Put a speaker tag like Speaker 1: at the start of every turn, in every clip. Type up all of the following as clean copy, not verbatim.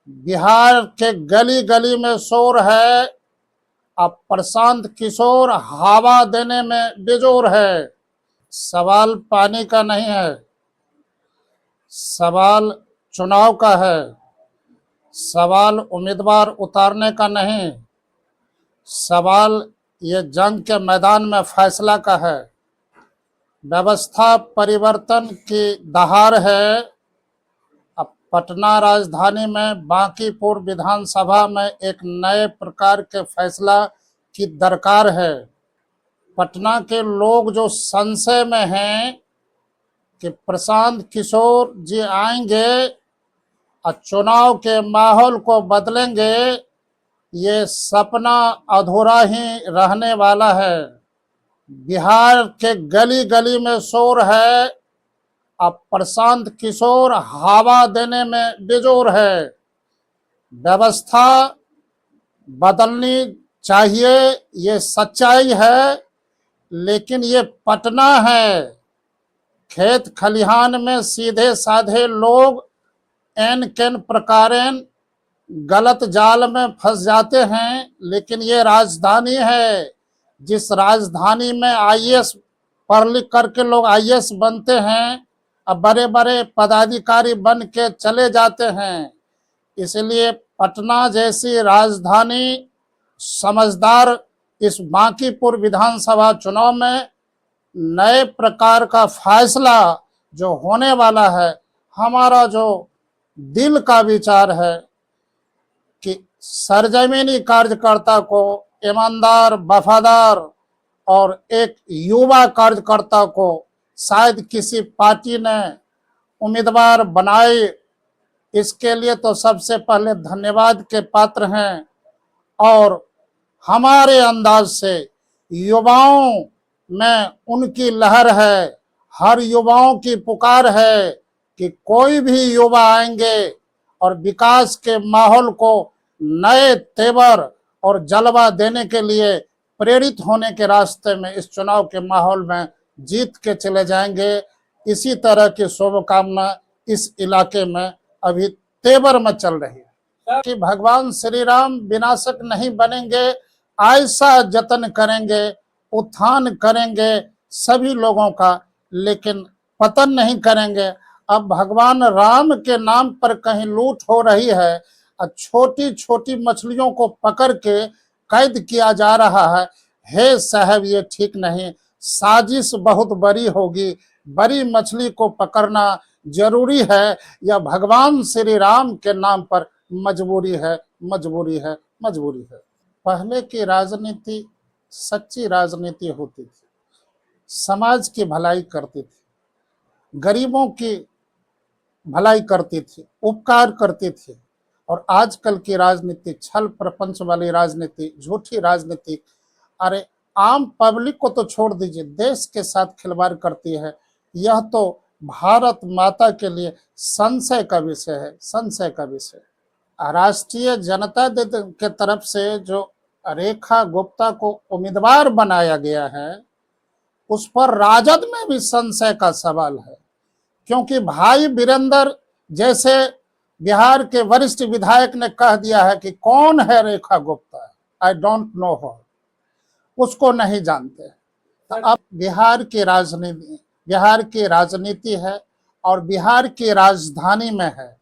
Speaker 1: बिहार के गली गली में शोर है। अब प्रशांत किशोर हवा देने में बेजोर है। सवाल पानी का नहीं है, सवाल चुनाव का है। सवाल उम्मीदवार उतारने का नहीं, सवाल ये जंग के मैदान में फैसला का है। व्यवस्था परिवर्तन की दहाड़ है। अब पटना राजधानी में बांकीपुर विधानसभा में एक नए प्रकार के फैसला की दरकार है। पटना के लोग जो संशय में हैं कि प्रशांत किशोर जी आएंगे और चुनाव के माहौल को बदलेंगे, ये सपना अधूरा ही रहने वाला है। बिहार के गली गली में शोर है। अब प्रशांत किशोर हवा देने में बेजोर है। व्यवस्था बदलनी चाहिए, ये सच्चाई है, लेकिन ये पटना है। खेत खलिहान में सीधे साधे लोग एन केन प्रकारेण गलत जाल में फंस जाते हैं, लेकिन ये राजधानी है। जिस राजधानी में आईएएस पढ़ लिख करके लोग आईएएस बनते हैं, अब बड़े बड़े पदाधिकारी बन के चले जाते हैं। इसलिए पटना जैसी राजधानी समझदार इस बांकीपुर विधानसभा चुनाव में नए प्रकार का फैसला जो होने वाला है, हमारा जो दिल का विचार है कि सरजमीनी कार्यकर्ता को, ईमानदार, वफादार और एक युवा कार्यकर्ता को शायद किसी पार्टी ने उम्मीदवार बनाए, इसके लिए तो सबसे पहले धन्यवाद के पात्र हैं। और हमारे अंदाज से युवाओं में उनकी लहर है। हर युवाओं की पुकार है कि कोई भी युवा आएंगे और विकास के माहौल को नए तेवर और जलवा देने के लिए प्रेरित होने के रास्ते में इस चुनाव के माहौल में जीत के चले जाएंगे। इसी तरह की शुभकामना इस इलाके में अभी तेवर में चल रही है कि भगवान श्री राम विनाशक नहीं बनेंगे, ऐसा जतन करेंगे, उत्थान करेंगे सभी लोगों का, लेकिन पतन नहीं करेंगे। अब भगवान राम के नाम पर कहीं लूट हो रही है और छोटी छोटी मछलियों को पकड़ के कैद किया जा रहा है। हे साहब, ये ठीक नहीं। साजिश बहुत बड़ी होगी, बड़ी मछली को पकड़ना जरूरी है या भगवान श्री राम के नाम पर मजबूरी है, मजबूरी है, मजबूरी है। पहले की राजनीति सच्ची राजनीति होती थी, समाज की भलाई करती थी, गरीबों की भलाई करती थी, उपकार करती थी। और आजकल की राजनीति छल प्रपंच वाली राजनीति, झूठी राजनीति, अरे आम पब्लिक को तो छोड़ दीजिए, देश के साथ खिलवाड़ करती है। यह तो भारत माता के लिए संशय का विषय है, संशय का विषय। राष्ट्रीय जनता दल के तरफ से जो रेखा गुप्ता को उम्मीदवार बनाया गया है, उस पर राजद में भी संशय का सवाल है, क्योंकि भाई वीरेंद्र जैसे बिहार के वरिष्ठ विधायक ने कह दिया है कि कौन है Rekha Gupta, I don't know हर, उसको नहीं जानते। तो अब बिहार की राजनीति है और बिहार की राजधानी में है।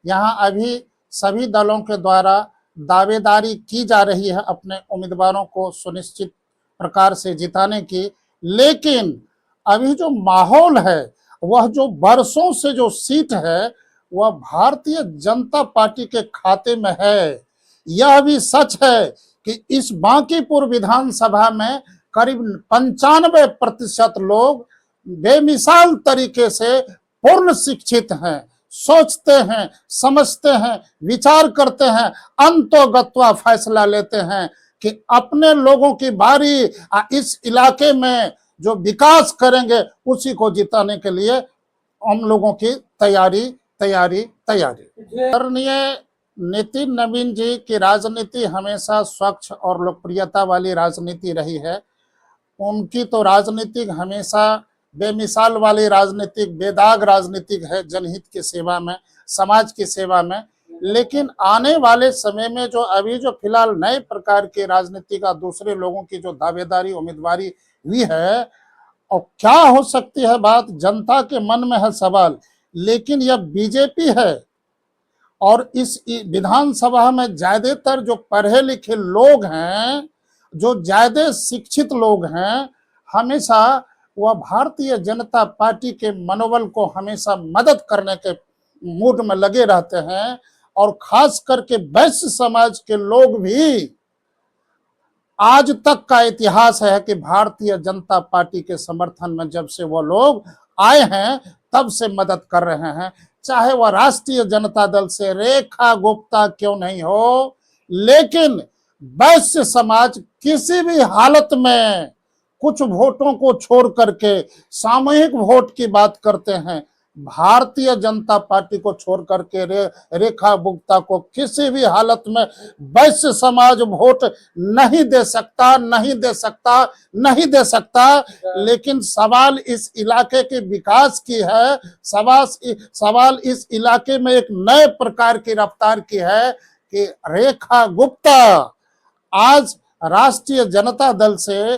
Speaker 1: यहाँ अभी सभी दलों के द्वारा दावेदारी की जा रही है अपने उम्मीदवारों को सुनिश्चित प्रकार से जिताने की, लेकिन अभी जो माहौल है, वह जो बरसों से जो सीट है, वह भारतीय जनता पार्टी के खाते में है। यह भी सच है कि इस बांकीपुर विधानसभा में करीब 95% लोग बेमिसाल तरीके से पूर्ण शिक्षित हैं, सोचते हैं, समझते हैं, विचार करते हैं, अंतोगत्वा फैसला लेते हैं कि अपने लोगों की बारी इस इलाके में जो विकास करेंगे उसी को जिताने के लिए हम लोगों की तैयारी तैयारी तैयारी। आदरणीय नितिन नवीन जी की राजनीति हमेशा स्वच्छ और लोकप्रियता वाली राजनीति रही है। उनकी तो राजनीतिक हमेशा बेमिसाल वाली राजनीतिक, बेदाग राजनीतिक है, जनहित की सेवा में, समाज की सेवा में। लेकिन आने वाले समय में जो अभी जो फिलहाल नए प्रकार के राजनीति का दूसरे लोगों की जो दावेदारी उम्मीदवारी हुई है, और क्या हो सकती है बात, जनता के मन में है सवाल। लेकिन यह बीजेपी है और इस विधानसभा में ज्यादातर जो पढ़े लिखे लोग हैं, जो ज्यादा शिक्षित लोग हैं, हमेशा वह भारतीय जनता पार्टी के मनोबल को हमेशा मदद करने के मूड में लगे रहते हैं। और खास करके वैश्य समाज के लोग भी, आज तक का इतिहास है कि भारतीय जनता पार्टी के समर्थन में जब से वो लोग आए हैं तब से मदद कर रहे हैं। चाहे वह राष्ट्रीय जनता दल से रेखा गुप्ता क्यों नहीं हो, लेकिन वैश्य समाज किसी भी हालत में कुछ वोटों को छोड़ करके सामूहिक वोट की बात करते हैं। भारतीय जनता पार्टी को छोड़ करके रेखा गुप्ता को किसी भी हालत में वैश्य समाज वोट नहीं दे सकता, नहीं दे सकता, नहीं दे सकता। लेकिन सवाल इस इलाके के विकास की है, सवाल इस इलाके में एक नए प्रकार की रफ्तार की है कि रेखा गुप्ता आज राष्ट्रीय जनता दल से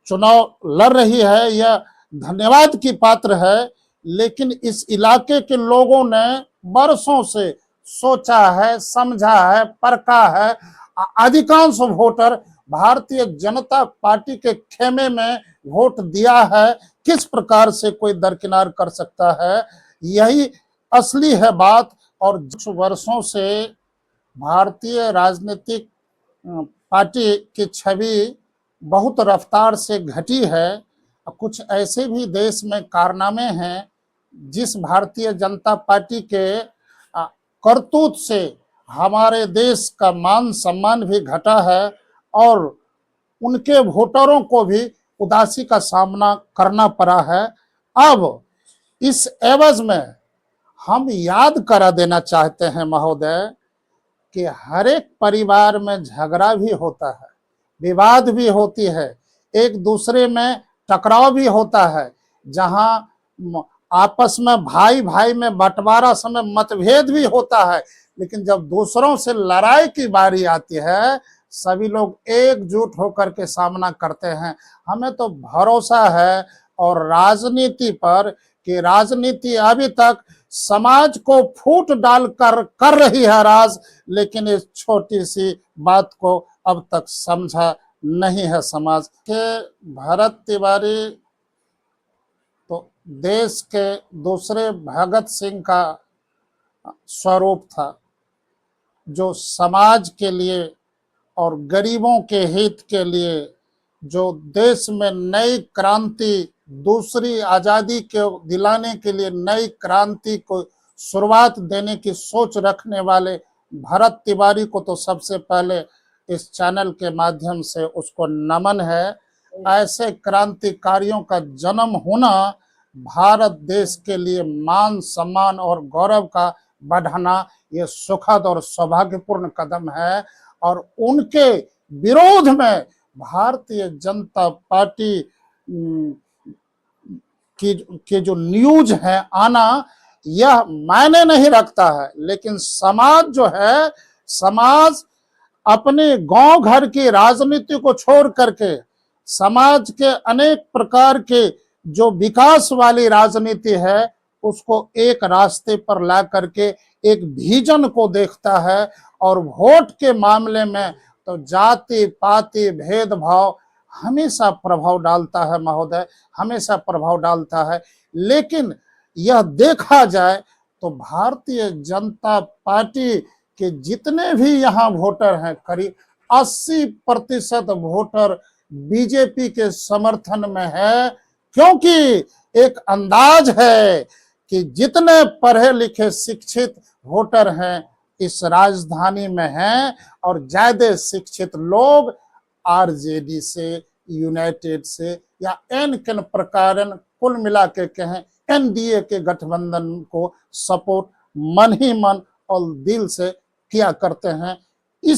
Speaker 1: चुनाव लड़ रही है। यह धन्यवाद की पात्र है। लेकिन इस इलाके के लोगों ने बरसों से सोचा है, समझा है, परखा है। अधिकांश वोटर भारतीय जनता पार्टी के खेमे में वोट दिया है। किस प्रकार से कोई दरकिनार कर सकता है, यही असली है बात। और कुछ वर्षों से भारतीय राजनीतिक पार्टी की छवि बहुत रफ्तार से घटी है। कुछ ऐसे भी देश में कारनामे हैं जिस भारतीय जनता पार्टी के करतूत से हमारे देश का मान सम्मान भी घटा है और उनके वोटरों को भी उदासी का सामना करना पड़ा है। अब इस एवज में हम याद करा देना चाहते हैं महोदय कि हर एक परिवार में झगड़ा भी होता है, विवाद भी होती है, एक दूसरे में टकराव भी होता है, जहां आपस में भाई भाई में बंटवारा समय मतभेद भी होता है। लेकिन जब दूसरों से लड़ाई की बारी आती है, सभी लोग एकजुट होकर के सामना करते हैं। हमें तो भरोसा है और राजनीति पर कि राजनीति अभी तक समाज को फूट डालकर कर रही है राज, लेकिन इस छोटी सी बात को अब तक समझा नहीं है समाज के। भरत तिवारी तो देश के दूसरे भगत सिंह का स्वरूप था, जो समाज के लिए और गरीबों के हित के लिए, जो देश में नई क्रांति, दूसरी आज़ादी के दिलाने के लिए नई क्रांति को शुरुआत देने की सोच रखने वाले भरत तिवारी को तो सबसे पहले इस चैनल के माध्यम से उसको नमन है। ऐसे क्रांतिकारियों का जन्म होना भारत देश के लिए मान सम्मान और गौरव का बढ़ाना ये सुखद और सौभाग्यपूर्ण कदम है। और उनके विरोध में भारतीय जनता पार्टी की जो न्यूज है आना, यह मायने नहीं रखता है। लेकिन समाज जो है, समाज अपने गांव घर की राजनीति को छोड़ करके समाज के अनेक प्रकार के जो विकास वाली राजनीति है उसको एक रास्ते पर ला करके एक विजन को देखता है। और वोट के मामले में तो जाति पाति भेदभाव हमेशा प्रभाव डालता है महोदय, हमेशा प्रभाव डालता है। लेकिन यह देखा जाए तो भारतीय जनता पार्टी के जितने भी यहाँ वोटर हैं, करीब 80% वोटर बीजेपी के समर्थन में है। क्योंकि एक अंदाज है कि जितने पढ़े लिखे शिक्षित वोटर हैं इस राजधानी में हैं और ज्यादा शिक्षित लोग आरजेडी से, यूनाइटेड से या एन प्रकार कुल मिला के कहें एनडीए के गठबंधन को सपोर्ट मन ही मन और दिल से किया करते हैं। इसी